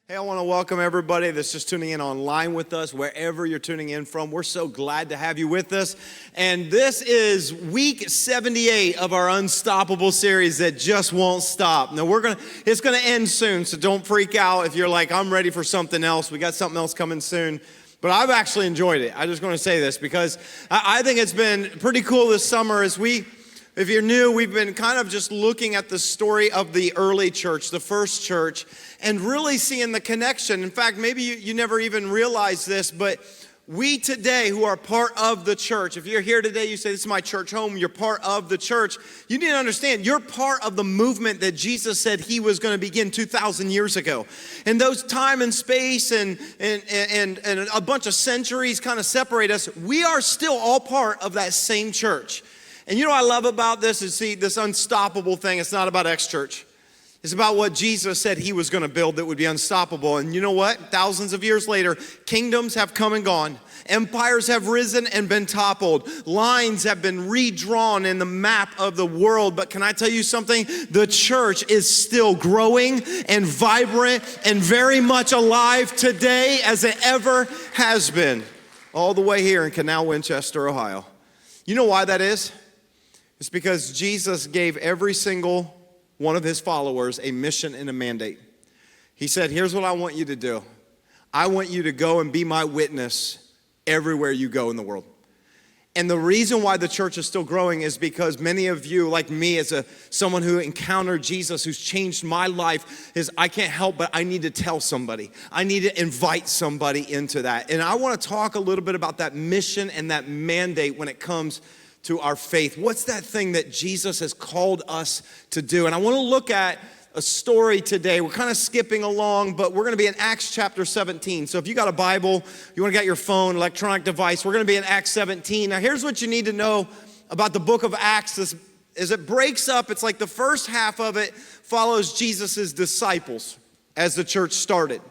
Hey, I want to welcome everybody that's just tuning in online with us, wherever you're tuning in from. We're so glad to have you with us. And this is week 78 of our Unstoppable series that just won't stop. Now, it's going to end soon, so don't freak out if you're like, I'm ready for something else. We got something else coming soon. But I've actually enjoyed it. I'm just going to say this because I think it's been pretty cool this summer if you're new, we've been kind of just looking at the story of the early church, the first church, and really seeing the connection. In fact, maybe you never even realized this, but we today who are part of the church, if you're here today, you say, this is my church home, you're part of the church, you need to understand, you're part of the movement that Jesus said he was going to begin 2,000 years ago. And those time and space and a bunch of centuries kind of separate us, we are still all part of that same church. And you know what I love about this is, see, this unstoppable thing, it's not about X Church. It's about what Jesus said he was going to build that would be unstoppable. And you know what? Thousands of years later, kingdoms have come and gone. Empires have risen and been toppled. Lines have been redrawn in the map of the world. But can I tell you something? The church is still growing and vibrant and very much alive today as it ever has been. All the way here in Canal, Winchester, Ohio. You know why that is? It's because Jesus gave every single one of his followers a mission and a mandate. He said, here's what I want you to do. I want you to go and be my witness everywhere you go in the world. And the reason why the church is still growing is because many of you, like me, as someone who encountered Jesus, who's changed my life, is I can't help but I need to tell somebody. I need to invite somebody into that. And I want to talk a little bit about that mission and that mandate when it comes to our faith. What's that thing that Jesus has called us to do? And I want to look at a story today. We're kind of skipping along, but we're going to be in Acts chapter 17. So if you got a Bible, you want to get your phone, electronic device, we're going to be in Acts 17. Now here's what you need to know about the book of Acts is it breaks up. It's like the first half of it follows Jesus's disciples as the church started.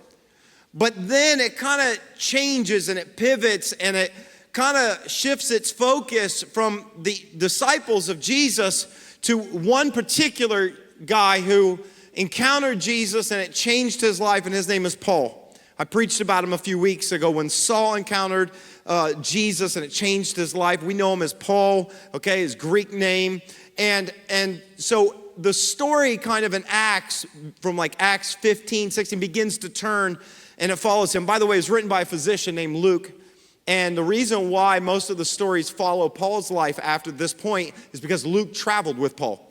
But then it kind of changes and it pivots and it kind of shifts its focus from the disciples of Jesus to one particular guy who encountered Jesus and it changed his life, and his name is Paul. I preached about him a few weeks ago when Saul encountered Jesus and it changed his life. We know him as Paul, okay, his Greek name. And so the story kind of in Acts, from like Acts 15, 16, begins to turn and it follows him. By the way, it's written by a physician named Luke. And the reason why most of the stories follow Paul's life after this point is because Luke traveled with Paul.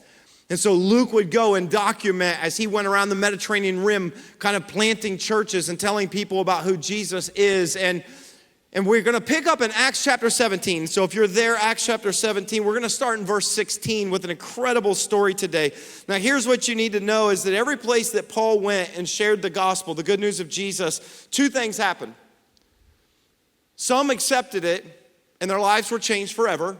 And so Luke would go and document as he went around the Mediterranean rim, kind of planting churches and telling people about who Jesus is. And we're going to pick up in Acts chapter 17. So if you're there, Acts chapter 17, we're going to start in verse 16 with an incredible story today. Now here's what you need to know is that every place that Paul went and shared the gospel, the good news of Jesus, two things happened. Some accepted it, and their lives were changed forever,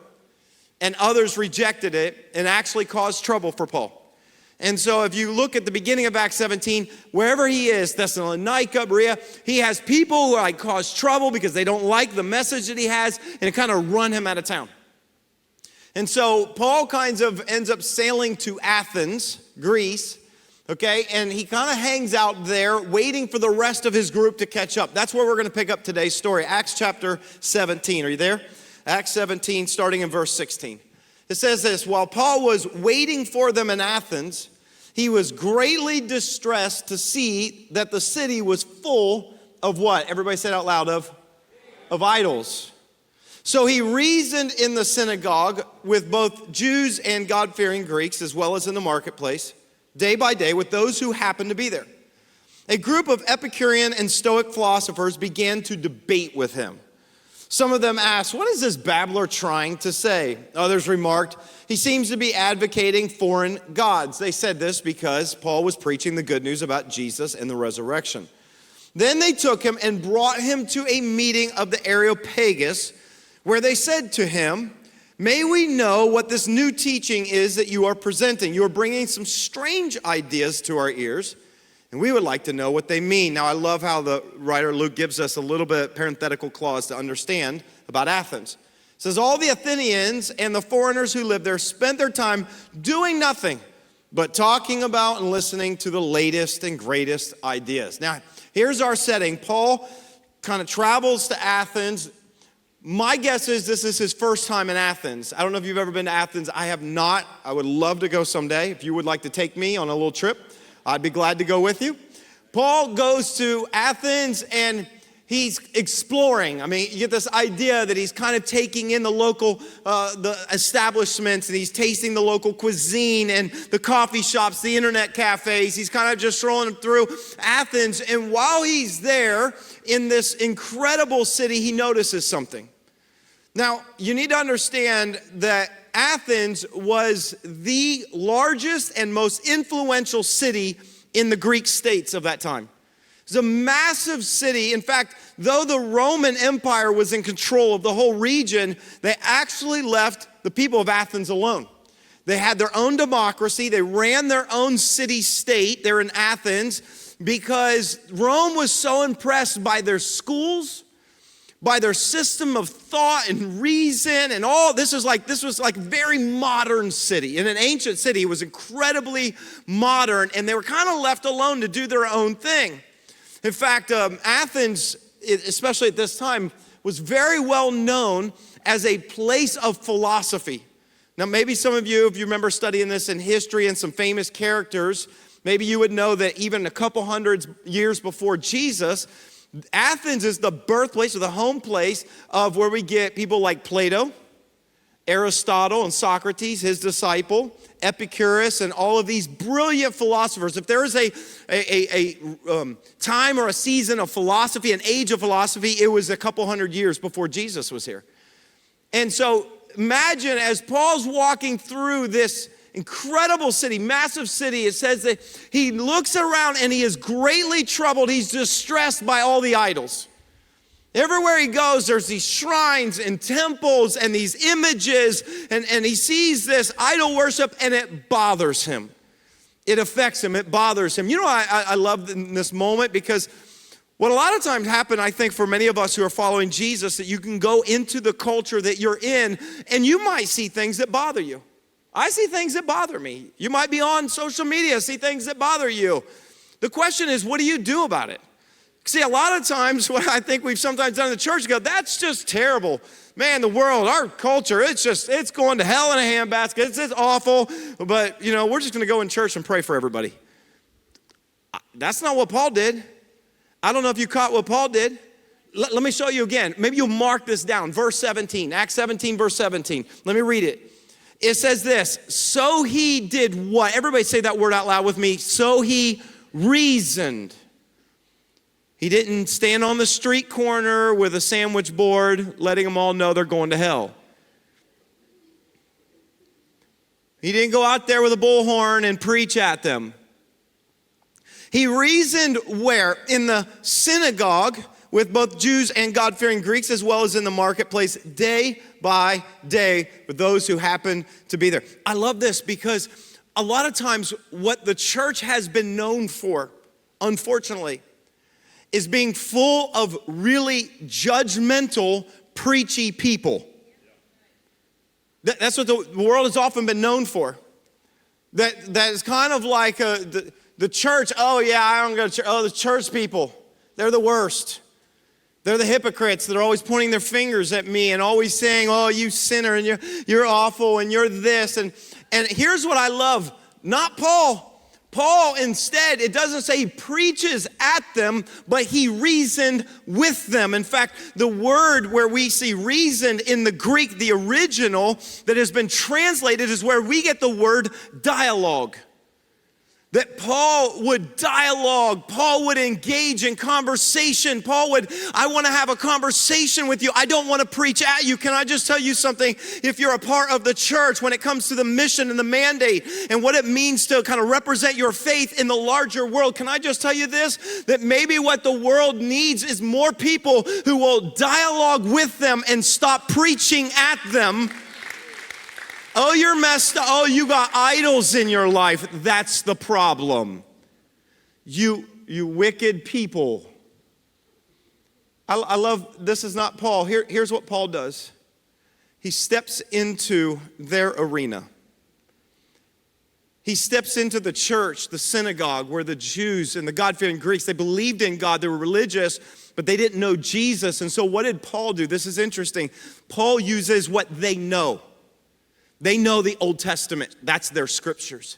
and others rejected it and actually caused trouble for Paul. And so if you look at the beginning of Acts 17, wherever he is, Thessalonica, Berea, he has people who cause trouble because they don't like the message that he has, and it kind of run him out of town. And so Paul kind of ends up sailing to Athens, Greece, okay, and he kind of hangs out there waiting for the rest of his group to catch up. That's where we're going to pick up today's story. Acts chapter 17. Are you there? Acts 17, starting in verse 16. It says this, while Paul was waiting for them in Athens, he was greatly distressed to see that the city was full of what? Everybody say it out loud, of idols. So he reasoned in the synagogue with both Jews and God-fearing Greeks, as well as in the marketplace, day by day with those who happened to be there. A group of Epicurean and Stoic philosophers began to debate with him. Some of them asked, what is this babbler trying to say? Others remarked, he seems to be advocating foreign gods. They said this because Paul was preaching the good news about Jesus and the resurrection. Then they took him and brought him to a meeting of the Areopagus, where they said to him, may we know what this new teaching is that you are presenting? You are bringing some strange ideas to our ears, and we would like to know what they mean. Now, I love how the writer Luke gives us a little bit parenthetical clause to understand about Athens. It says, all the Athenians and the foreigners who live there spent their time doing nothing but talking about and listening to the latest and greatest ideas. Now, Here's our setting. Paul kind of travels to Athens. My guess is this is his first time in Athens. I don't know if you've ever been to Athens. I have not. I would love to go someday. If you would like to take me on a little trip, I'd be glad to go with you. Paul goes to Athens and he's exploring. I mean, you get this idea that he's kind of taking in the local the establishments, and he's tasting the local cuisine and the coffee shops, the internet cafes. He's kind of just strolling through Athens. And while he's there in this incredible city, he notices something. Now, you need to understand that Athens was the largest and most influential city in the Greek states of that time. It's a massive city. In fact, though the Roman Empire was in control of the whole region, they actually left the people of Athens alone. They had their own democracy. They ran their own city-state there in Athens because Rome was so impressed by their schools, by their system of thought and reason and all. This was like very modern city. In an ancient city, it was incredibly modern, and they were kind of left alone to do their own thing. In fact, Athens, especially at this time, was very well known as a place of philosophy. Now, maybe some of you, if you remember studying this in history and some famous characters, maybe you would know that even a couple hundred years before Jesus, Athens is the birthplace or the home place of where we get people like Plato, Aristotle and Socrates, his disciple, Epicurus, and all of these brilliant philosophers. If there is a time or a season of philosophy, an age of philosophy, it was a couple hundred years before Jesus was here. And so imagine as Paul's walking through this incredible city, massive city, it says that he looks around and he is greatly troubled. He's distressed by all the idols. Everywhere he goes, there's these shrines and temples and these images, and he sees this idol worship, and it bothers him. It affects him. It bothers him. You know, I love this moment because what a lot of times happen, I think, for many of us who are following Jesus, that you can go into the culture that you're in, and you might see things that bother you. I see things that bother me. You might be on social media, see things that bother you. The question is, what do you do about it? See, a lot of times what I think we've sometimes done in the church, go, that's just terrible. Man, the world, our culture, it's going to hell in a handbasket. It's awful, but, you know, we're just going to go in church and pray for everybody. That's not what Paul did. I don't know if you caught what Paul did. Let me show you again. Maybe you'll mark this down. Verse 17, Acts 17, verse 17. Let me read it. It says this, so he did what? Everybody say that word out loud with me. So he reasoned. He didn't stand on the street corner with a sandwich board, letting them all know they're going to hell. He didn't go out there with a bullhorn and preach at them. He reasoned where? In the synagogue with both Jews and God-fearing Greeks, as well as in the marketplace, day by day, with those who happen to be there. I love this because a lot of times what the church has been known for, unfortunately, is being full of really judgmental, preachy people. That's what the world has often been known for. That is kind of like the church. Oh yeah, I don't go to church. Oh, the church people, they're the worst. They're the hypocrites that are always pointing their fingers at me and always saying, oh, you sinner, and you're awful, and you're this. And here's what I love. Not Paul. Paul, instead, it doesn't say he preaches at them, but he reasoned with them. In fact, the word where we see reasoned in the Greek, the original that has been translated, is where we get the word dialogue. That Paul would dialogue, Paul would engage in conversation. I want to have a conversation with you. I don't want to preach at you. Can I just tell you something? If you're a part of the church, when it comes to the mission and the mandate and what it means to kind of represent your faith in the larger world, can I just tell you this? That maybe what the world needs is more people who will dialogue with them and stop preaching at them. Oh, you're messed up. Oh, you got idols in your life. That's the problem. You wicked people. I love, this is not Paul. Here's what Paul does. He steps into their arena. he steps into the church, the synagogue, where the Jews and the God-fearing Greeks, they believed in God, they were religious, but they didn't know Jesus. And so what did Paul do? This is interesting. Paul uses what they know. They know the Old Testament. That's their scriptures.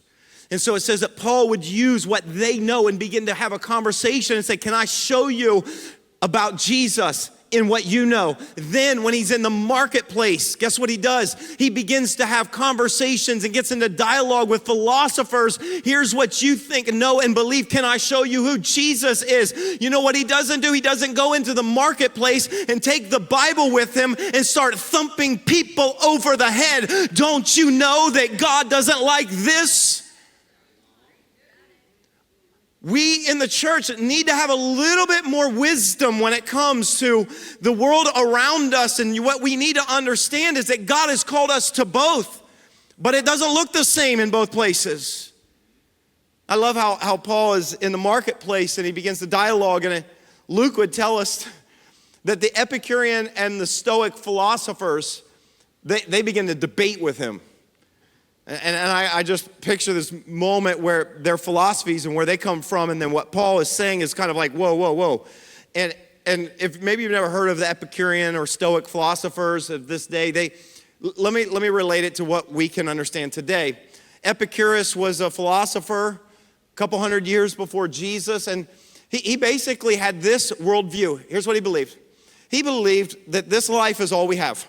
And so it says that Paul would use what they know and begin to have a conversation and say, can I show you about Jesus in what you know? Then when he's in the marketplace, guess what he does? He begins to have conversations and gets into dialogue with philosophers. Here's what you think, know, and believe. Can I show you who Jesus is? You know what he doesn't do? He doesn't go into the marketplace and take the Bible with him and start thumping people over the head. Don't you know that God doesn't like this? We in the church need to have a little bit more wisdom when it comes to the world around us. And what we need to understand is that God has called us to both, but it doesn't look the same in both places. I love how Paul is in the marketplace and he begins the dialogue, and Luke would tell us that the Epicurean and the Stoic philosophers, they begin to debate with him. And I just picture this moment where their philosophies and where they come from, and then what Paul is saying is kind of like, whoa, whoa, whoa. And if maybe you've never heard of the Epicurean or Stoic philosophers of this day, let me relate it to what we can understand today. Epicurus was a philosopher a couple hundred years before Jesus, and he basically had this worldview. Here's what he believed. He believed that this life is all we have.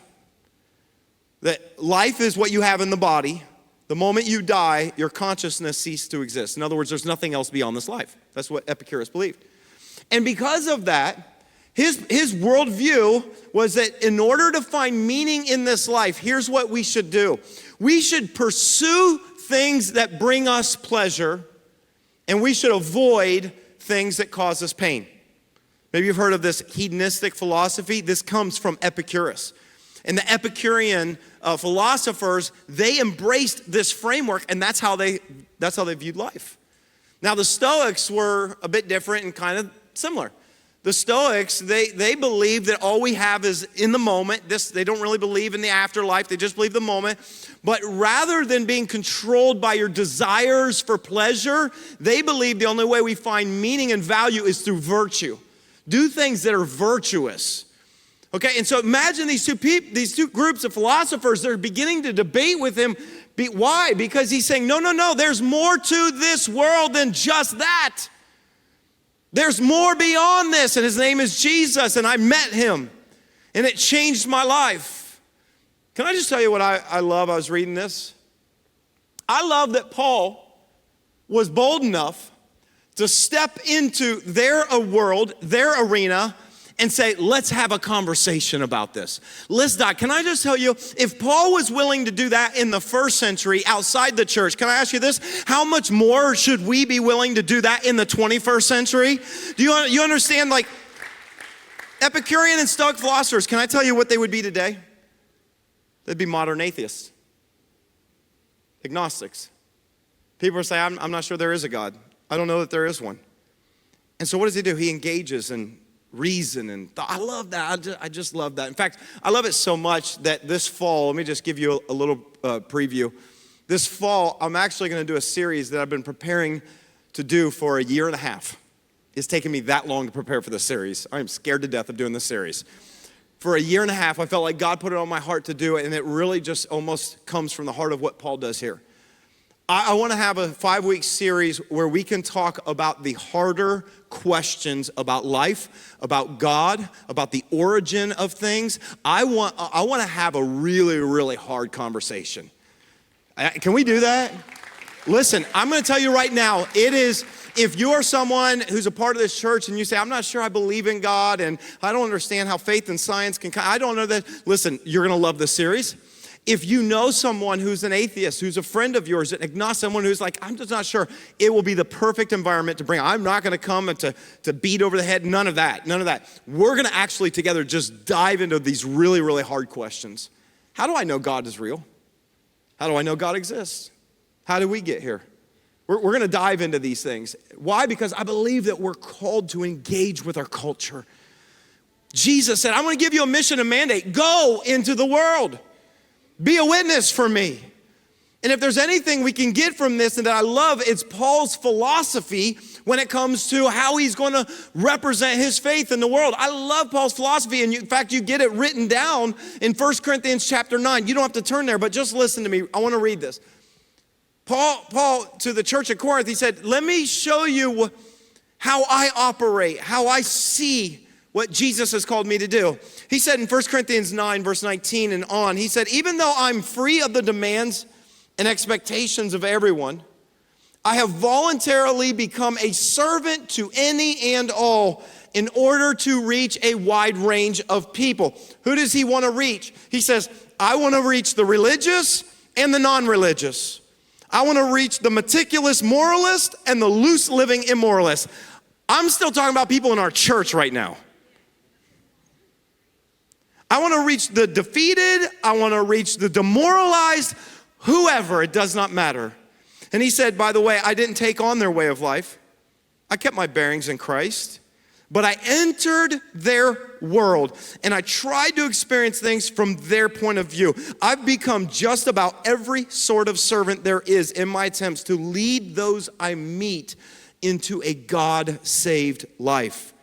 That life is what you have in the body. The moment you die, your consciousness ceases to exist. In other words, there's nothing else beyond this life. That's what Epicurus believed. And because of that, his worldview was that in order to find meaning in this life, here's what we should do. We should pursue things that bring us pleasure, and we should avoid things that cause us pain. Maybe you've heard of this hedonistic philosophy. This comes from Epicurus. And the Epicurean philosophers, they embraced this framework, and that's how they viewed life. Now, the Stoics were a bit different and kind of similar. The Stoics, they believe that all we have is in the moment. They don't really believe in the afterlife. They just believe the moment. But rather than being controlled by your desires for pleasure, they believe the only way we find meaning and value is through virtue. Do things that are virtuous. Okay, and so imagine these two groups of philosophers, they're beginning to debate with him. Why? Because he's saying, no, there's more to this world than just that. There's more beyond this, and his name is Jesus, and I met him, and it changed my life. Can I just tell you what I love? I was reading this. I love that Paul was bold enough to step into their world, their arena, and say, let's have a conversation about this. Let's die. Can I just tell you, if Paul was willing to do that in the first century outside the church, can I ask you this? How much more should we be willing to do that in the 21st century? Do you understand, like, Epicurean and Stoic philosophers, can I tell you what they would be today? They'd be modern atheists, agnostics. People say, I'm not sure there is a God. I don't know that there is one. And so what does he do? He engages in reason and thought. I love that. I just love that. In fact, I love it so much that this fall, let me just give you a little preview. This fall, I'm actually going to do a series that I've been preparing to do for a year and a half. It's taken me that long to prepare for this series. I'm scared to death of doing this series. For a year and a half, I felt like God put it on my heart to do it, and it really just almost comes from the heart of what Paul does here. I want to have a 5-week series where we can talk about the harder questions about life, about God, about the origin of things. I want to have a really, really hard conversation. Can we do that? Listen, I'm going to tell you right now, it is, if you are someone who's a part of this church and you say, I'm not sure I believe in God and I don't understand how faith and science can, I don't know that, listen, you're going to love this series. If you know someone who's an atheist, who's a friend of yours, an agnostic, someone who's like, I'm just not sure, it will be the perfect environment to bring. I'm not going to come and to beat over the head, none of that. We're going to actually together just dive into these really, really hard questions. How do I know God is real? How do I know God exists? How did we get here? We're going to dive into these things. Why? Because I believe that we're called to engage with our culture. Jesus said, I'm going to give you a mission and mandate. Go into the world. Be a witness for me. And if there's anything we can get from this and that I love, it's Paul's philosophy when it comes to how he's going to represent his faith in the world. I love Paul's philosophy, and in fact, you get it written down in 1 Corinthians chapter 9. You don't have to turn there, but just listen to me. I want to read this. Paul to the church at Corinth, he said, let me show you how I operate, how I see what Jesus has called me to do. He said in 1 Corinthians 9, verse 19 and on, he said, even though I'm free of the demands and expectations of everyone, I have voluntarily become a servant to any and all in order to reach a wide range of people. Who does he want to reach? He says, I want to reach the religious and the non-religious. I want to reach the meticulous moralist and the loose living immoralist. I'm still talking about people in our church right now. I want to reach the defeated. I want to reach the demoralized. Whoever, it does not matter. And he said, by the way, I didn't take on their way of life. I kept my bearings in Christ, but I entered their world and I tried to experience things from their point of view. I've become just about every sort of servant there is in my attempts to lead those I meet into a God-saved life.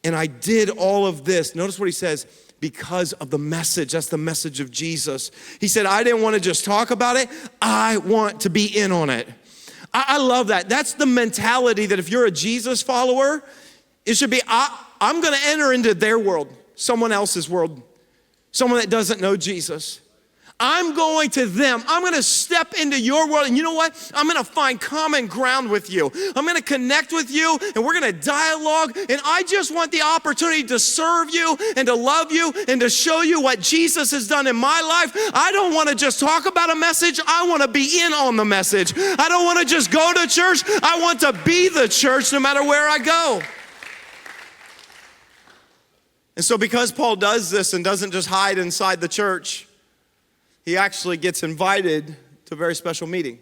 And I did all of this. Notice what he says. Because of the message. That's the message of Jesus. He said, I didn't want to just talk about it. I want to be in on it. I love that. That's the mentality that if you're a Jesus follower, it should be, I'm going to enter into their world, someone else's world, someone that doesn't know Jesus. I'm going to them. I'm going to step into your world. And you know what? I'm going to find common ground with you. I'm going to connect with you and we're going to dialogue. And I just want the opportunity to serve you and to love you and to show you what Jesus has done in my life. I don't want to just talk about a message. I want to be in on the message. I don't want to just go to church. I want to be the church no matter where I go. And so because Paul does this and doesn't just hide inside the church, he actually gets invited to a very special meeting.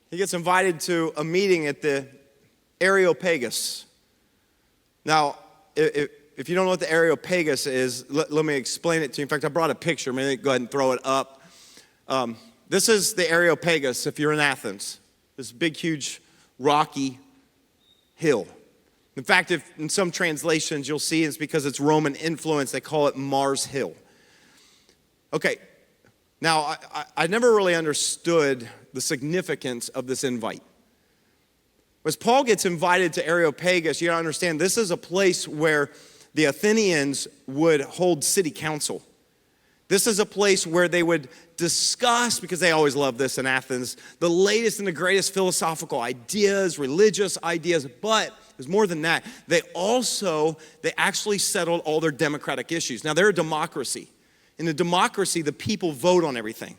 He gets invited to a meeting at the Areopagus. Now, if you don't know what the Areopagus is, let me explain it to you. In fact, I brought a picture. Maybe go ahead and throw it up. This is the Areopagus if you're in Athens. This big, huge, rocky hill. In fact, if in some translations you'll see it's because it's Roman influence, they call it Mars Hill. Okay, now I never really understood the significance of this invite. As Paul gets invited to Areopagus, you gotta understand this is a place where the Athenians would hold city council. This is a place where they would discuss, because they always love this in Athens, the latest and the greatest philosophical ideas, religious ideas, but it was more than that. They actually settled all their democratic issues. Now, they're a democracy. In a democracy, the people vote on everything.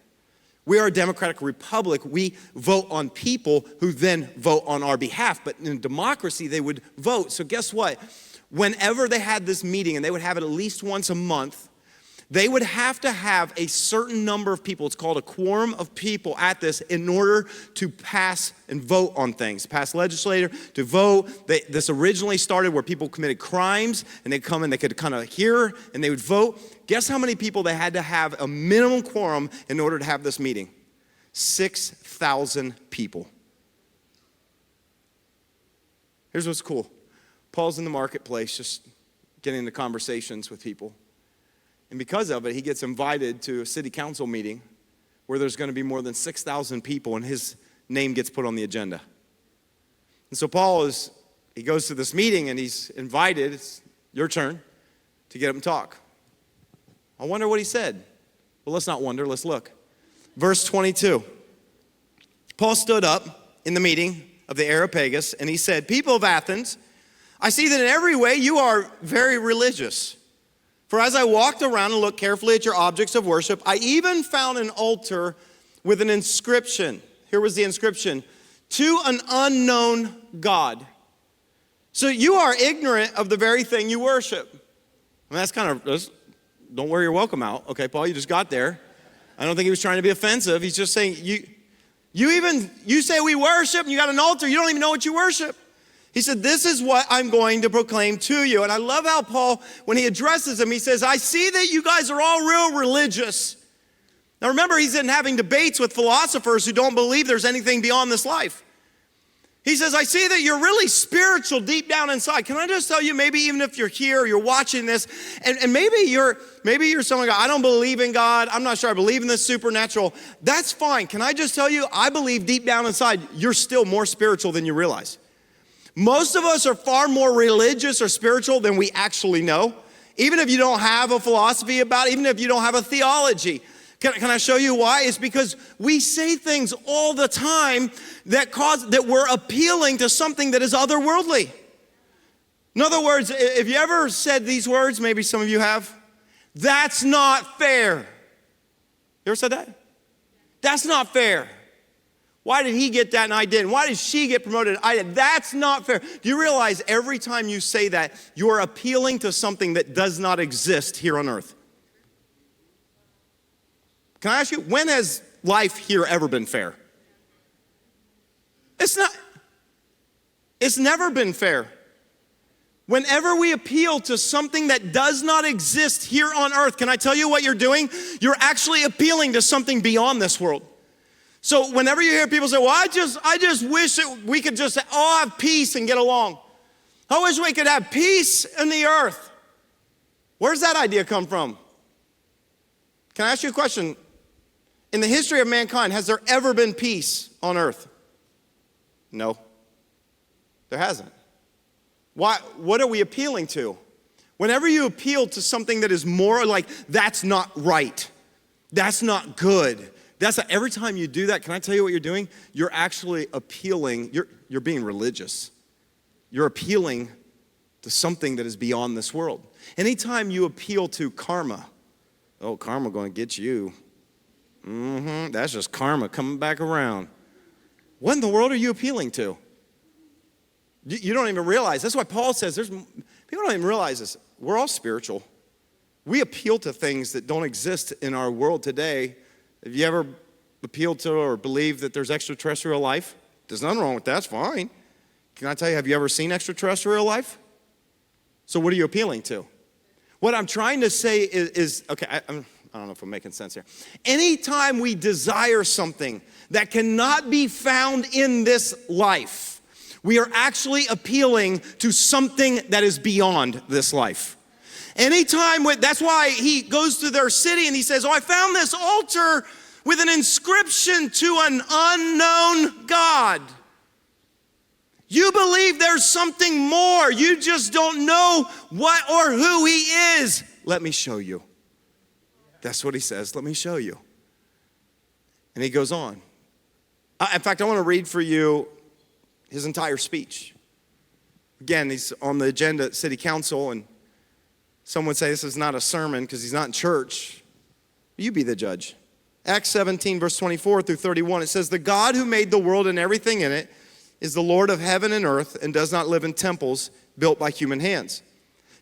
We are a democratic republic. We vote on people who then vote on our behalf. But in a democracy, they would vote. So guess what? Whenever they had this meeting, and they would have it at least once a month, they would have to have a certain number of people, it's called a quorum of people at this, in order to pass and vote on things. Pass legislature, to vote. This originally started where people committed crimes, and they'd come and they could kind of hear, and they would vote. Guess how many people they had to have a minimum quorum in order to have this meeting? 6,000 people. Here's what's cool. Paul's in the marketplace just getting into conversations with people. And because of it, he gets invited to a city council meeting where there's going to be more than 6,000 people, and his name gets put on the agenda. And so he goes to this meeting, and he's invited, it's your turn, to get up and talk. I wonder what he said. Well, let's not wonder, let's look. Verse 22. Paul stood up in the meeting of the Areopagus, and he said, people of Athens, I see that in every way you are very religious. For as I walked around and looked carefully at your objects of worship, I even found an altar with an inscription. Here was the inscription, to an unknown God. So you are ignorant of the very thing you worship. I mean, that's kind of, don't wear your welcome out. Okay, Paul, you just got there. I don't think he was trying to be offensive. He's just saying, you say we worship and you got an altar, you don't even know what you worship. He said, this is what I'm going to proclaim to you. And I love how Paul, when he addresses them, he says, I see that you guys are all real religious. Now remember, he's in having debates with philosophers who don't believe there's anything beyond this life. He says, I see that you're really spiritual deep down inside. Can I just tell you, maybe even if you're here, you're watching this, and maybe you're someone I don't believe in God. I'm not sure I believe in the supernatural. That's fine. Can I just tell you, I believe deep down inside, you're still more spiritual than you realize. Most of us are far more religious or spiritual than we actually know. Even if you don't have a philosophy about it, even if you don't have a theology. Can I show you why? It's because we say things all the time that we're appealing to something that is otherworldly. In other words, if you ever said these words, maybe some of you have, that's not fair. You ever said that? That's not fair. Why did he get that and I didn't? Why did she get promoted and I didn't? That's not fair. Do you realize every time you say that, you're appealing to something that does not exist here on earth? Can I ask you, when has life here ever been fair? It's never been fair. Whenever we appeal to something that does not exist here on earth, can I tell you what you're doing? You're actually appealing to something beyond this world. So whenever you hear people say, well, I just wish we could just all have peace and get along. I wish we could have peace in the earth. Where's that idea come from? Can I ask you a question? In the history of mankind, has there ever been peace on earth? No, there hasn't. Why? What are we appealing to? Whenever you appeal to something that is more like, that's not right, that's not good, every time you do that, can I tell you what you're doing? You're actually appealing, you're being religious. You're appealing to something that is beyond this world. Anytime you appeal to karma, oh, karma gonna get you. That's just karma coming back around. What in the world are you appealing to? You don't even realize. That's why Paul says, people don't even realize this. We're all spiritual. We appeal to things that don't exist in our world today. Have you ever appealed to or believed that there's extraterrestrial life? There's nothing wrong with that. It's fine. Can I tell you, have you ever seen extraterrestrial life? So what are you appealing to? What I'm trying to say is okay, I don't know if I'm making sense here. Anytime we desire something that cannot be found in this life, we are actually appealing to something that is beyond this life. Anytime, that's why he goes to their city and he says, oh, I found this altar with an inscription to an unknown God. You believe there's something more. You just don't know what or who he is. Let me show you. That's what he says. Let me show you. And he goes on. In fact, I want to read for you his entire speech. Again, he's on the agenda at City Council, and some would say this is not a sermon because he's not in church. You be the judge. Acts 17, verse 24 through 31, it says, the God who made the world and everything in it is the Lord of heaven and earth and does not live in temples built by human hands.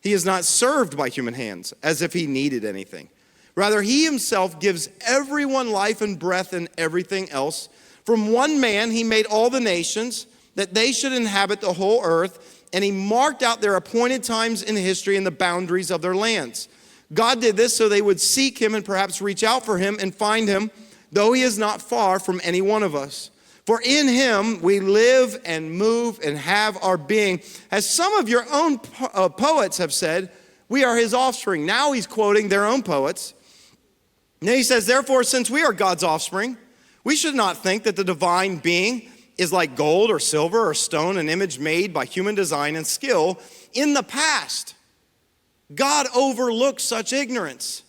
He is not served by human hands as if he needed anything. Rather, he himself gives everyone life and breath and everything else. From one man, he made all the nations that they should inhabit the whole earth, and he marked out their appointed times in history and the boundaries of their lands. God did this so they would seek him and perhaps reach out for him and find him, though he is not far from any one of us. For in him we live and move and have our being. As some of your own poets have said, we are his offspring. Now he's quoting their own poets. And then he says, therefore, since we are God's offspring, we should not think that the divine being is like gold or silver or stone, an image made by human design and skill. In the past, God overlooked such ignorance.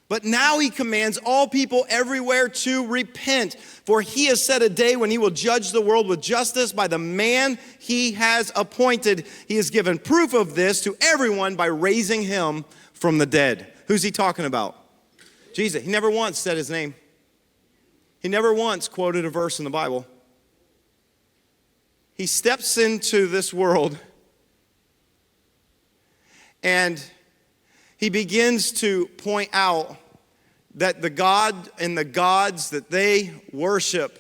But now he commands all people everywhere to repent. For he has set a day when he will judge the world with justice by the man he has appointed. He has given proof of this to everyone by raising him from the dead. Who's he talking about? Jesus. He never once said his name. He never once quoted a verse in the Bible. He steps into this world and he begins to point out that the God and the gods that they worship,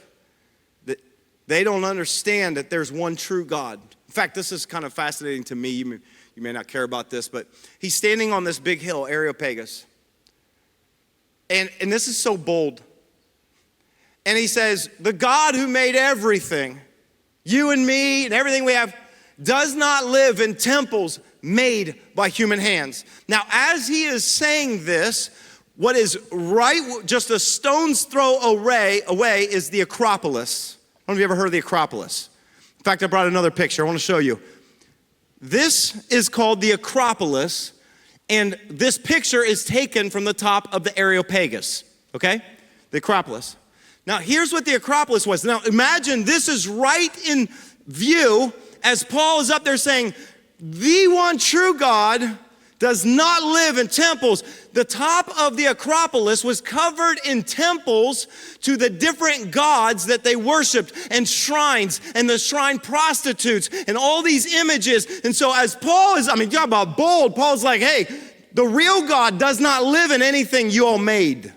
that they don't understand that there's one true God. In fact, this is kind of fascinating to me. You may not care about this, but he's standing on this big hill, Areopagus. And this is so bold. And he says, the God who made everything, you and me and everything we have, does not live in temples made by human hands. Now, as he is saying this, what is right, just a stone's throw away is the Acropolis. I don't know if you ever heard of the Acropolis. In fact, I brought another picture. I want to show you. This is called the Acropolis, and this picture is taken from the top of the Areopagus, okay? The Acropolis. Now, here's what the Acropolis was. Now, imagine this is right in view as Paul is up there saying, the one true God does not live in temples. The top of the Acropolis was covered in temples to the different gods that they worshiped, and shrines, and the shrine prostitutes, and all these images. And so as Paul is, talk about bold, Paul's like, hey, the real God does not live in anything you all made.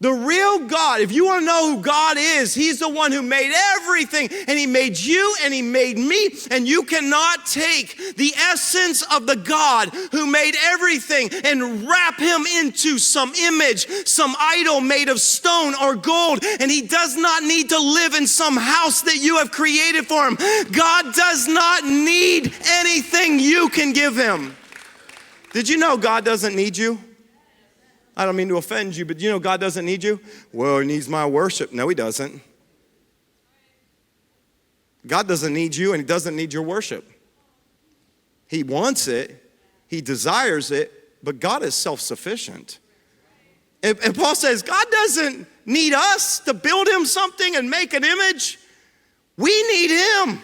The real God, if you want to know who God is, he's the one who made everything, and he made you and he made me, and you cannot take the essence of the God who made everything and wrap him into some image, some idol made of stone or gold, and he does not need to live in some house that you have created for him. God does not need anything you can give him. Did you know God doesn't need you? I don't mean to offend you, but you know God doesn't need you? Well, he needs my worship. No, he doesn't. God doesn't need you, and he doesn't need your worship. He wants it. He desires it, but God is self-sufficient. And Paul says, God doesn't need us to build him something and make an image. We need him.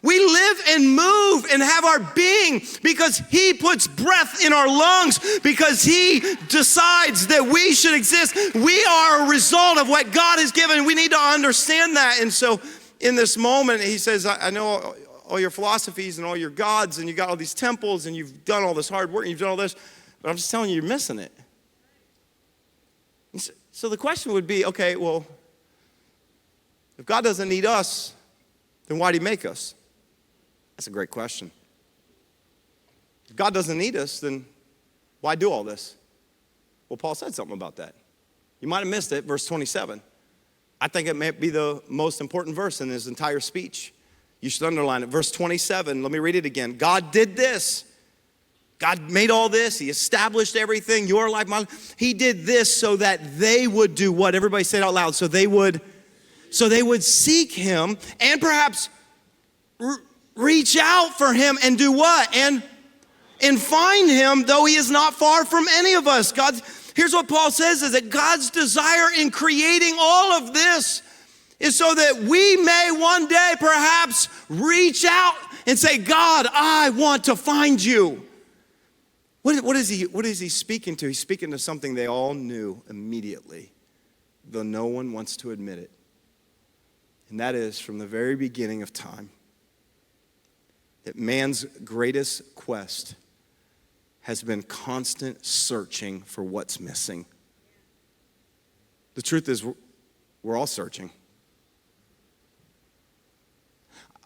We live and move and have our being because he puts breath in our lungs, because he decides that we should exist. We are a result of what God has given. We need to understand that. And so in this moment, he says, I know all your philosophies and all your gods, and you got all these temples, and you've done all this hard work, and you've done all this, but I'm just telling you, you're missing it. So the question would be, okay, well, if God doesn't need us, then why did he make us? That's a great question. If God doesn't need us, then why do all this? Well, Paul said something about that. You might have missed it, verse 27. I think it may be the most important verse in his entire speech. You should underline it. Verse 27, let me read it again. God did this. God made all this. He established everything, your life, my life. He did this so that they would do what? Everybody say it out loud. So they would seek him and perhaps reach out for him and do what? And find him, though he is not far from any of us. Here's what Paul says, is that God's desire in creating all of this is so that we may one day perhaps reach out and say, God, I want to find you. What is he speaking to? He's speaking to something they all knew immediately, though no one wants to admit it. And that is, from the very beginning of time, that man's greatest quest has been constant searching for what's missing. The truth is, we're all searching.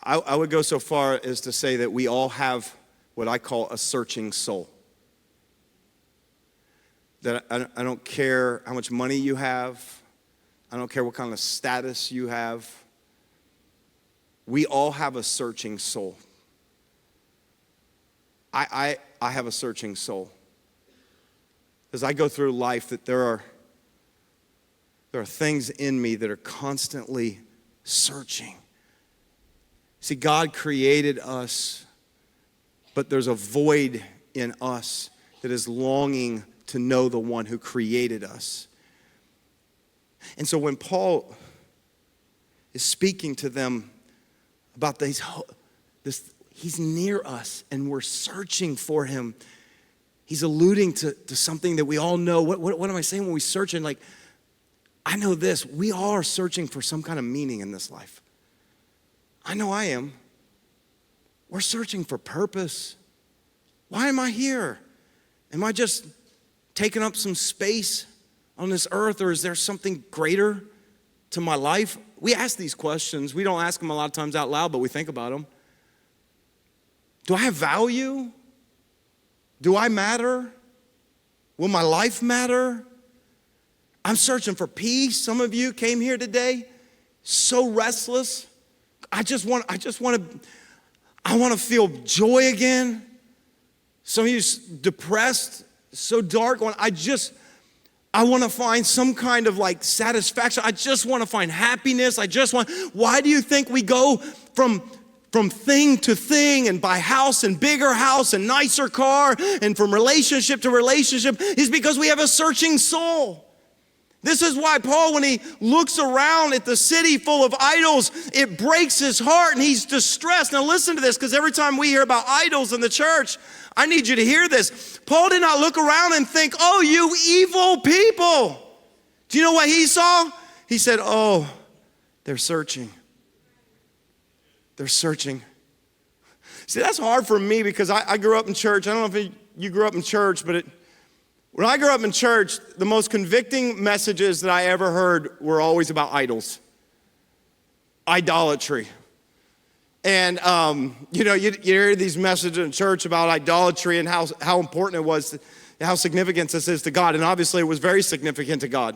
I would go so far as to say that we all have what I call a searching soul. That I don't care how much money you have. I don't care what kind of status you have. We all have a searching soul. I have a searching soul. As I go through life, that there are things in me that are constantly searching. See, God created us, but there's a void in us that is longing to know the one who created us. And so when Paul is speaking to them about this, he's near us and we're searching for him. He's alluding to something that we all know. What am I saying when we search? And I know this, we all are searching for some kind of meaning in this life. I know I am. We're searching for purpose. Why am I here? Am I just taking up some space on this earth, or is there something greater to my life? We ask these questions. We don't ask them a lot of times out loud, but we think about them. Do I have value? Do I matter? Will my life matter? I'm searching for peace. Some of you came here today so restless. I want to feel joy again. Some of you depressed, so dark. I want to find some kind of like satisfaction. I just want to find happiness. Why do you think we go from thing to thing and buy house and bigger house and nicer car and from relationship to relationship? Is because we have a searching soul. This is why Paul, when he looks around at the city full of idols, it breaks his heart and he's distressed. Now listen to this, because every time we hear about idols in the church, I need you to hear this. Paul did not look around and think, oh, you evil people. Do you know what he saw? He said, oh, they're searching. They're searching. See, that's hard for me because I grew up in church. I don't know if you grew up in church, but when I grew up in church, the most convicting messages that I ever heard were always about idols. Idolatry. And, you hear these messages in church about idolatry and how important it was, how significant this is to God. And obviously it was very significant to God.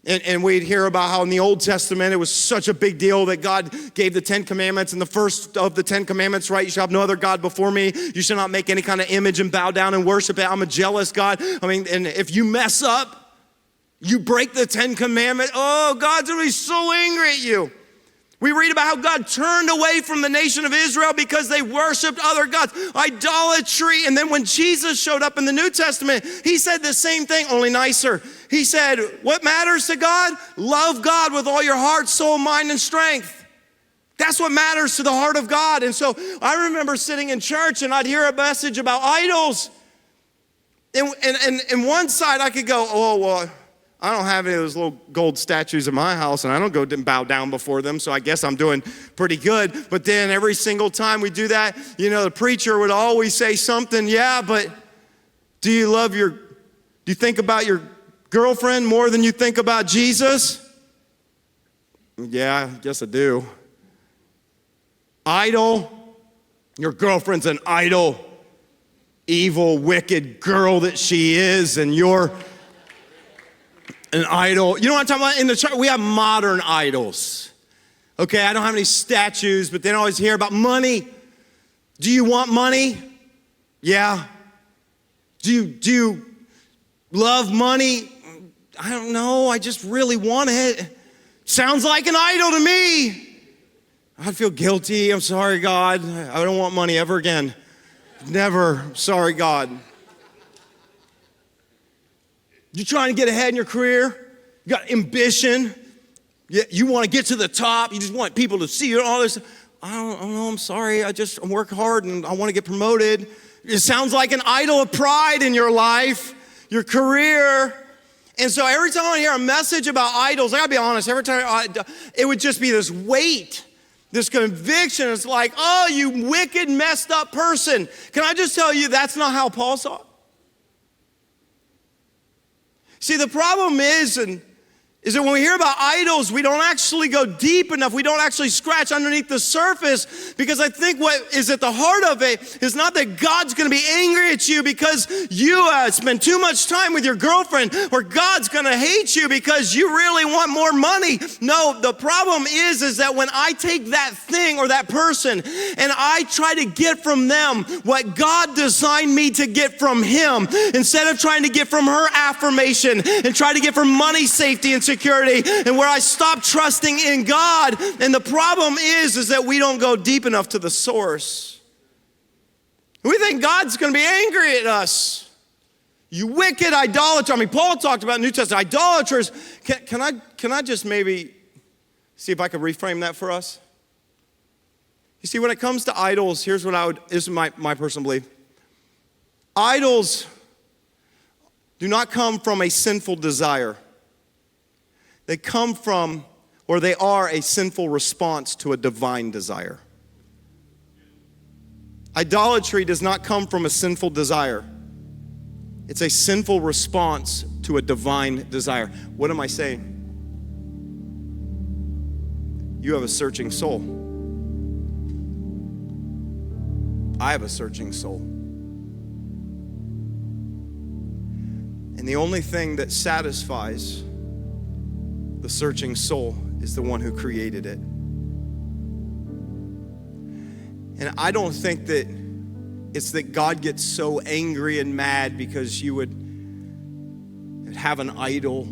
And we'd hear about how in the Old Testament it was such a big deal that God gave the 10 Commandments. And the first of the 10 Commandments, right? You shall have no other God before me. You shall not make any kind of image and bow down and worship it. I'm a jealous God. And if you mess up, you break the 10 Commandments. Oh, God's gonna be so angry at you. We read about how God turned away from the nation of Israel because they worshiped other gods, idolatry. And then when Jesus showed up in the New Testament, he said the same thing, only nicer. He said, what matters to God? Love God with all your heart, soul, mind, and strength. That's what matters to the heart of God. And so I remember sitting in church and I'd hear a message about idols. And one side I could go, oh, well, I don't have any of those little gold statues in my house, and I don't go and bow down before them, so I guess I'm doing pretty good. But then every single time we do that, the preacher would always say something, yeah, but do you think about your girlfriend more than you think about Jesus? Yeah, I guess I do. Idol, your girlfriend's an idol, evil, wicked girl that she is, and you're an idol. You know what I'm talking about? In the church, we have modern idols. Okay, I don't have any statues, but then I always hear about money. Do you want money? Yeah. Do you love money? I don't know. I just really want it. Sounds like an idol to me. I feel guilty. I'm sorry, God. I don't want money ever again. Never. Sorry, God. You're trying to get ahead in your career. You got ambition. You want to get to the top. You just want people to see you and all this. I don't know. I'm sorry. I work hard and I want to get promoted. It sounds like an idol of pride in your life, your career. And so every time I hear a message about idols, I gotta be honest, every time it would just be this weight, this conviction. It's like, oh, you wicked, messed up person. Can I just tell you, that's not how Paul saw it? See, the problem is that when we hear about idols, we don't actually go deep enough. We don't actually scratch underneath the surface, because I think what is at the heart of it is not that God's going to be angry at you because you spend too much time with your girlfriend, or God's going to hate you because you really want more money. No, the problem is that when I take that thing or that person and I try to get from them what God designed me to get from him, instead of trying to get from her affirmation and try to get from money, safety, and security, and where I stop trusting in God. And the problem is that we don't go deep enough to the source. We think God's going to be angry at us. You wicked idolater. I mean, Paul talked about New Testament idolaters. Can I just maybe see if I can reframe that for us? You see, when it comes to idols, here's what this is my personal belief. Idols do not come from a sinful desire. They come from, or they are, a sinful response to a divine desire. Idolatry does not come from a sinful desire. It's a sinful response to a divine desire. What am I saying? You have a searching soul. I have a searching soul. And the only thing that satisfies The searching soul is the one who created it. And I don't think that it's that God gets so angry and mad because you would have an idol.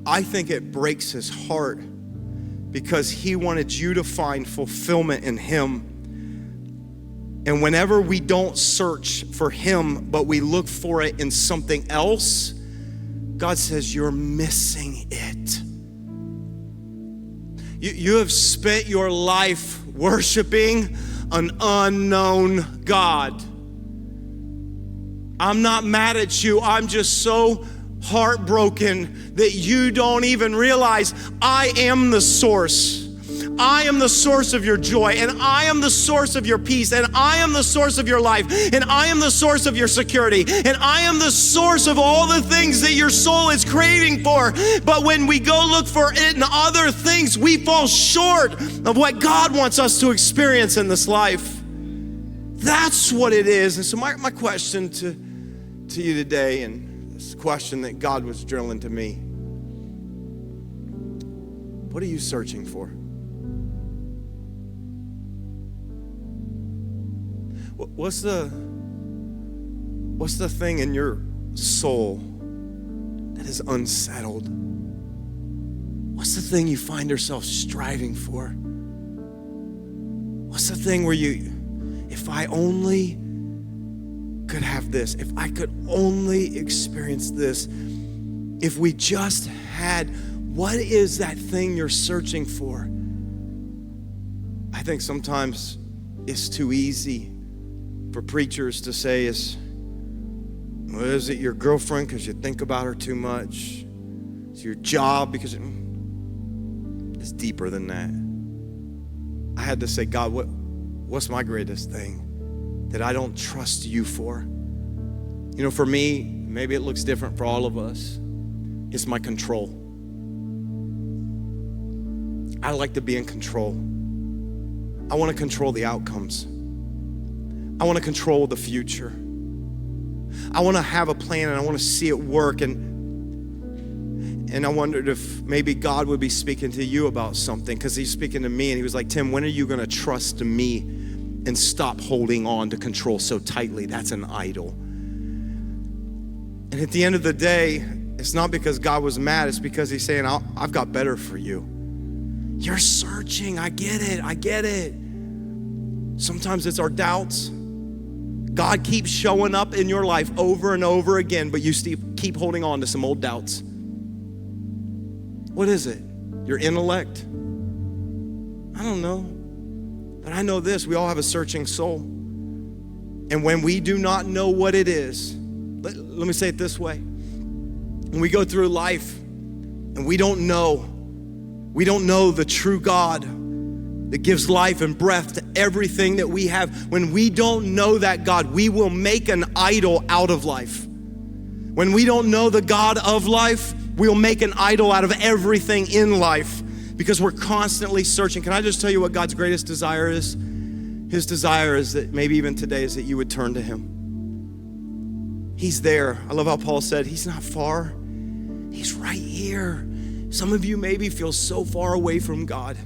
I think it breaks his heart because he wanted you to find fulfillment in him. And whenever we don't search for him, but we look for it in something else, God says, you're missing it. You have spent your life worshiping an unknown God. I'm not mad at you. I'm just so heartbroken that you don't even realize I am the source. I am the source of your joy, and I am the source of your peace, and I am the source of your life, and I am the source of your security, and I am the source of all the things that your soul is craving for. But when we go look for it in other things, we fall short of what God wants us to experience in this life. That's what it is. And so my question to you today, and this question that God was drilling to me, what are you searching for? What's the thing in your soul that is unsettled? What's the thing you find yourself striving for? What's the thing where if I only could have this, if I could only experience this, if we just had, what is that thing you're searching for? I think sometimes it's too easy for preachers to say is it your girlfriend because you think about her too much? It's your job because it's deeper than that. I had to say, God, what's my greatest thing that I don't trust you for? You know, for me, maybe it looks different for all of us. It's my control. I like to be in control. I want to control the outcomes. I want to control the future. I want to have a plan and I want to see it work. And I wondered if maybe God would be speaking to you about something, because he's speaking to me and he was like, Tim, when are you going to trust me and stop holding on to control so tightly? That's an idol. And at the end of the day, it's not because God was mad. It's because he's saying, I've got better for you. You're searching. I get it. Sometimes it's our doubts. God keeps showing up in your life over and over again, but you keep holding on to some old doubts. What is it? Your intellect? I don't know. But I know this, we all have a searching soul. And when we do not know what it is, let me say it this way. When we go through life and we don't know the true God that gives life and breath to everything that we have. When we don't know that God, we will make an idol out of life. When we don't know the God of life, we'll make an idol out of everything in life because we're constantly searching. Can I just tell you what God's greatest desire is? His desire is that maybe even today is that you would turn to him. He's there. I love how Paul said, he's not far. He's right here. Some of you maybe feel so far away from God.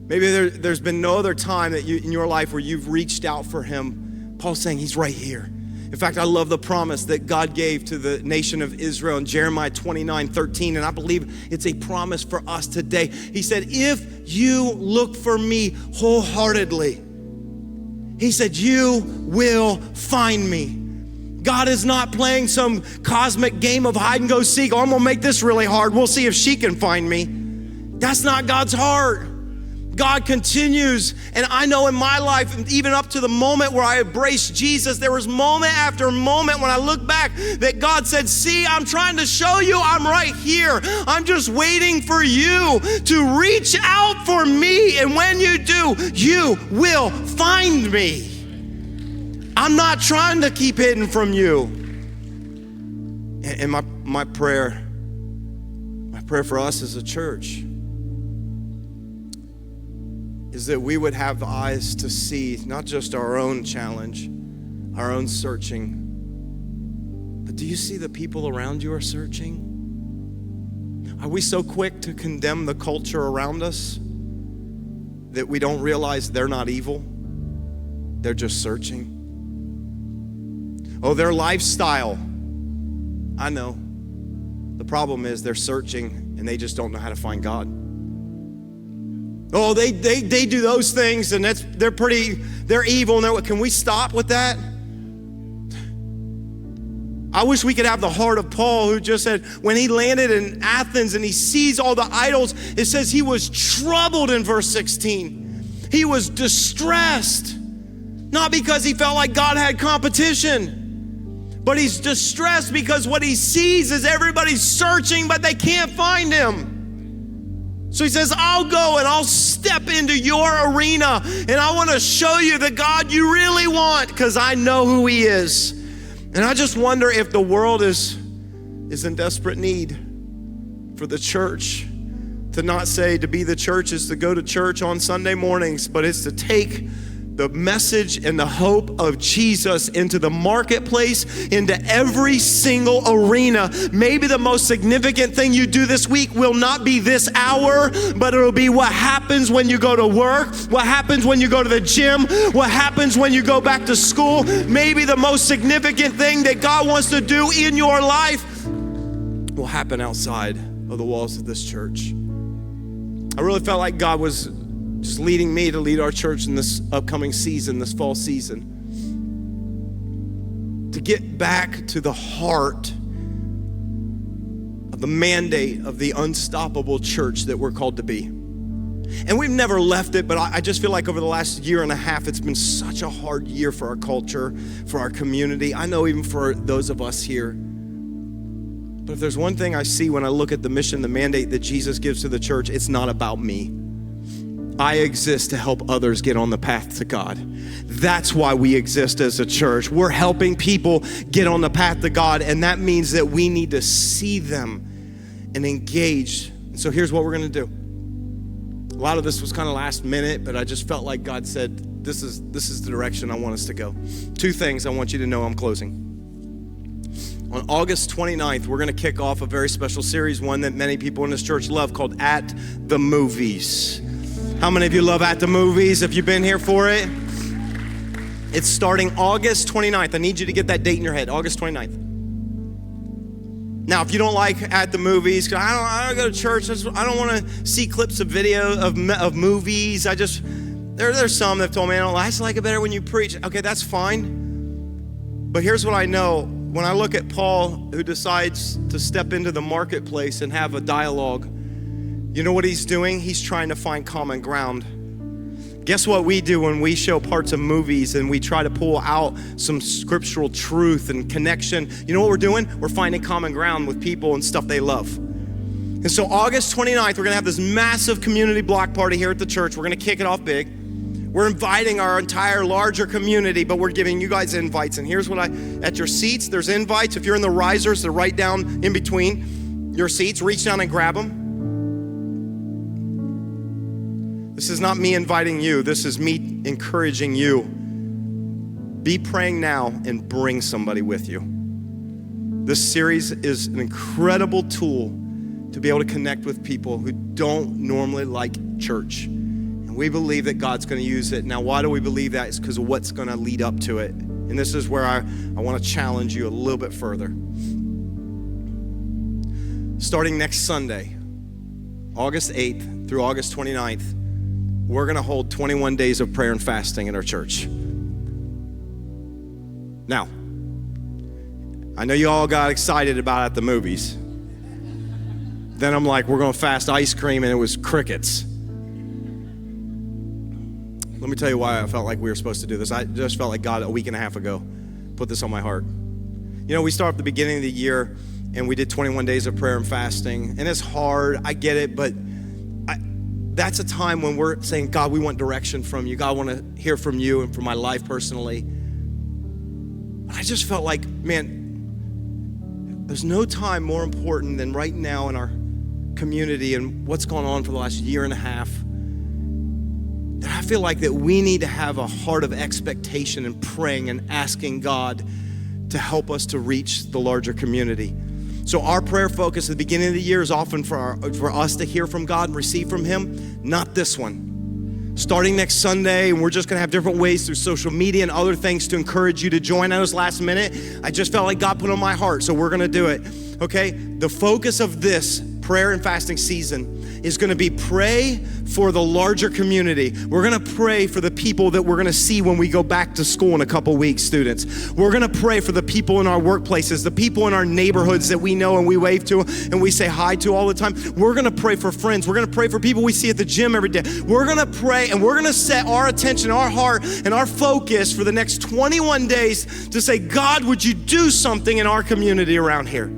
Maybe there's been no other time that in your life where you've reached out for him. Paul's saying he's right here. In fact, I love the promise that God gave to the nation of Israel in Jeremiah 29:13, and I believe it's a promise for us today. He said, if you look for me wholeheartedly, he said, you will find me. God is not playing some cosmic game of hide and go seek. Oh, I'm gonna make this really hard. We'll see if she can find me. That's not God's heart. God continues, and I know in my life, even up to the moment where I embraced Jesus, there was moment after moment when I look back that God said, see, I'm trying to show you I'm right here. I'm just waiting for you to reach out for me, and when you do, you will find me. I'm not trying to keep hidden from you. And my prayer for us as a church is that we would have the eyes to see not just our own challenge, our own searching, but do you see the people around you are searching? Are we so quick to condemn the culture around us that we don't realize they're not evil? They're just searching. Oh, their lifestyle. I know. The problem is they're searching and they just don't know how to find God. Oh, they do those things and they're evil. And can we stop with that? I wish we could have the heart of Paul, who just said when he landed in Athens and he sees all the idols, it says he was troubled in verse 16. He was distressed, not because he felt like God had competition, but he's distressed because what he sees is everybody's searching, but they can't find him. So he says, I'll go and I'll step into your arena and I want to show you the God you really want because I know who he is. And I just wonder if the world is in desperate need for the church to not say to be the church is to go to church on Sunday mornings, but it's to take the message and the hope of Jesus into the marketplace, into every single arena. Maybe the most significant thing you do this week will not be this hour, but it'll be what happens when you go to work, what happens when you go to the gym, what happens when you go back to school. Maybe the most significant thing that God wants to do in your life will happen outside of the walls of this church. I really felt like God was just leading me to lead our church in this upcoming season, this fall season, to get back to the heart of the mandate of the unstoppable church that we're called to be. And we've never left it, but I just feel like over the last year and a half, it's been such a hard year for our culture, for our community. I know even for those of us here. But if there's one thing I see when I look at the mission, the mandate that Jesus gives to the church, it's not about me. I exist to help others get on the path to God. That's why we exist as a church. We're helping people get on the path to God, and that means that we need to see them and engage. So here's what we're gonna do. A lot of this was kind of last minute, but I just felt like God said, this is the direction I want us to go. Two things I want you to know. I'm closing. On August 29th, we're gonna kick off a very special series, one that many people in this church love, called At the Movies. How many of you love At the Movies? Have you been here for it? It's starting August 29th. I need you to get that date in your head, August 29th. Now, if you don't like At the Movies, I don't go to church, I don't want to see clips of video of movies. There's some that have told me, I just like it better when you preach. Okay, that's fine. But here's what I know. When I look at Paul, who decides to step into the marketplace and have a dialogue, you know what he's doing? He's trying to find common ground. Guess what we do when we show parts of movies and we try to pull out some scriptural truth and connection? You know what we're doing? We're finding common ground with people and stuff they love. And so August 29th, we're gonna have this massive community block party here at the church. We're gonna kick it off big. We're inviting our entire larger community, but we're giving you guys invites. And here's what at your seats, there's invites. If you're in the risers, they're right down in between your seats. Reach down and grab them. This is not me inviting you. This is me encouraging you. Be praying now and bring somebody with you. This series is an incredible tool to be able to connect with people who don't normally like church. And we believe that God's gonna use it. Now, why do we believe that? It's because of what's gonna lead up to it. And this is where I wanna challenge you a little bit further. Starting next Sunday, August 8th through August 29th, we're gonna hold 21 days of prayer and fasting in our church. Now, I know you all got excited about At the Movies. Then I'm like, we're gonna fast ice cream, and it was crickets. Let me tell you why I felt like we were supposed to do this. I just felt like God a week and a half ago put this on my heart. You know, we start at the beginning of the year and we did 21 days of prayer and fasting, and it's hard, I get it, but that's a time when we're saying, God, we want direction from you. God, I want to hear from you and from my life personally. I just felt like, man, there's no time more important than right now in our community and what's gone on for the last year and a half. That I feel like that we need to have a heart of expectation and praying and asking God to help us to reach the larger community. So our prayer focus at the beginning of the year is often for us to hear from God and receive from Him, not this one. Starting next Sunday, and we're just gonna have different ways through social media and other things to encourage you to join. I know it's last minute. I just felt like God put on my heart, so we're gonna do it, okay? The focus of this prayer and fasting season is gonna be pray for the larger community. We're gonna pray for the people that we're gonna see when we go back to school in a couple weeks, students. We're gonna pray for the people in our workplaces, the people in our neighborhoods that we know and we wave to and we say hi to all the time. We're gonna pray for friends. We're gonna pray for people we see at the gym every day. We're gonna pray and we're gonna set our attention, our heart, and our focus for the next 21 days to say, God, would you do something in our community around here?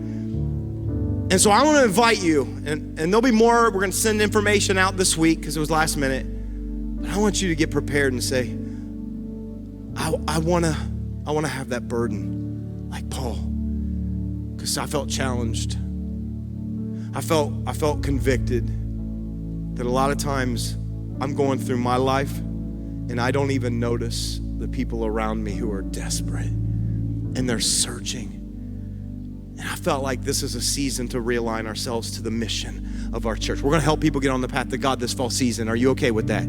And so I want to invite you, and there'll be more. We're going to send information out this week because it was last minute. But I want you to get prepared and say, I want to have that burden like Paul, because I felt challenged. I felt convicted that a lot of times I'm going through my life and I don't even notice the people around me who are desperate and they're searching. And I felt like this is a season to realign ourselves to the mission of our church. We're gonna help people get on the path to God this fall season. Are you okay with that?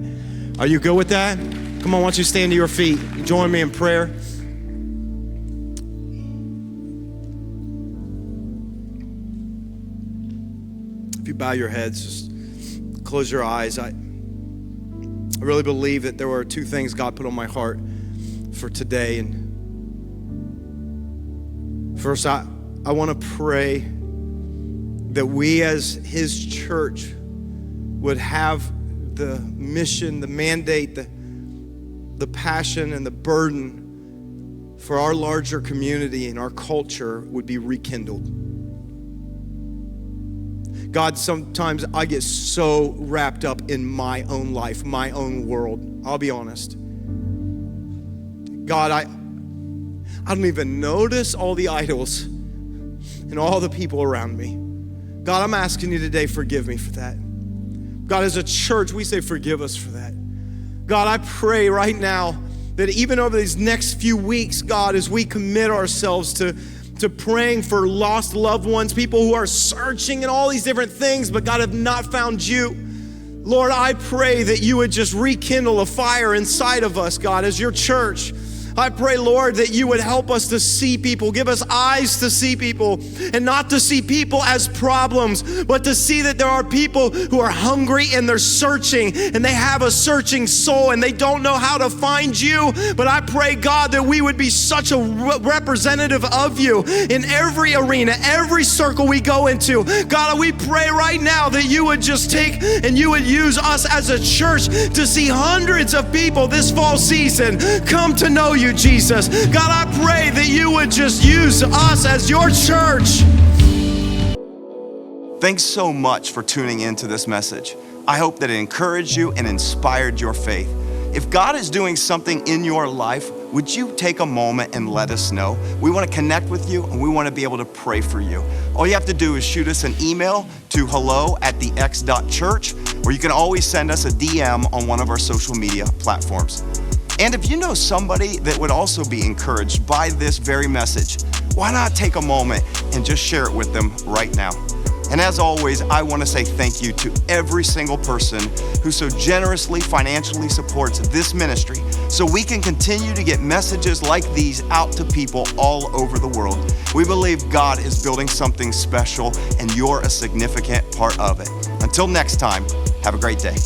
Are you good with that? Come on, why don't you stand to your feet? Join me in prayer. If you bow your heads, just close your eyes. I really believe that there were two things God put on my heart for today. And first, I want to pray that we as His church would have the mission, the mandate, the passion and the burden for our larger community and our culture would be rekindled. God, sometimes I get so wrapped up in my own life, my own world. I'll be honest. God, I don't even notice all the idols and all the people around me. God, I'm asking you today, forgive me for that. God, as a church, we say forgive us for that. God, I pray right now that even over these next few weeks, God, as we commit ourselves to praying for lost loved ones, people who are searching and all these different things, but God have not found you. Lord, I pray that you would just rekindle a fire inside of us, God, as your church. I pray, Lord, that you would help us to see people, give us eyes to see people, and not to see people as problems, but to see that there are people who are hungry and they're searching, and they have a searching soul, and they don't know how to find you. But I pray, God, that we would be such a representative of you in every arena, every circle we go into. God, we pray right now that you would just take and you would use us as a church to see hundreds of people this fall season come to know you, Jesus. God, I pray that you would just use us as your church. Thanks so much for tuning into this message. I hope that it encouraged you and inspired your faith. If God is doing something in your life, would you take a moment and let us know? We want to connect with you and we want to be able to pray for you. All you have to do is shoot us an email to hello@thex.church, or you can always send us a DM on one of our social media platforms. And if you know somebody that would also be encouraged by this very message, why not take a moment and just share it with them right now? And as always, I want to say thank you to every single person who so generously financially supports this ministry so we can continue to get messages like these out to people all over the world. We believe God is building something special and you're a significant part of it. Until next time, have a great day.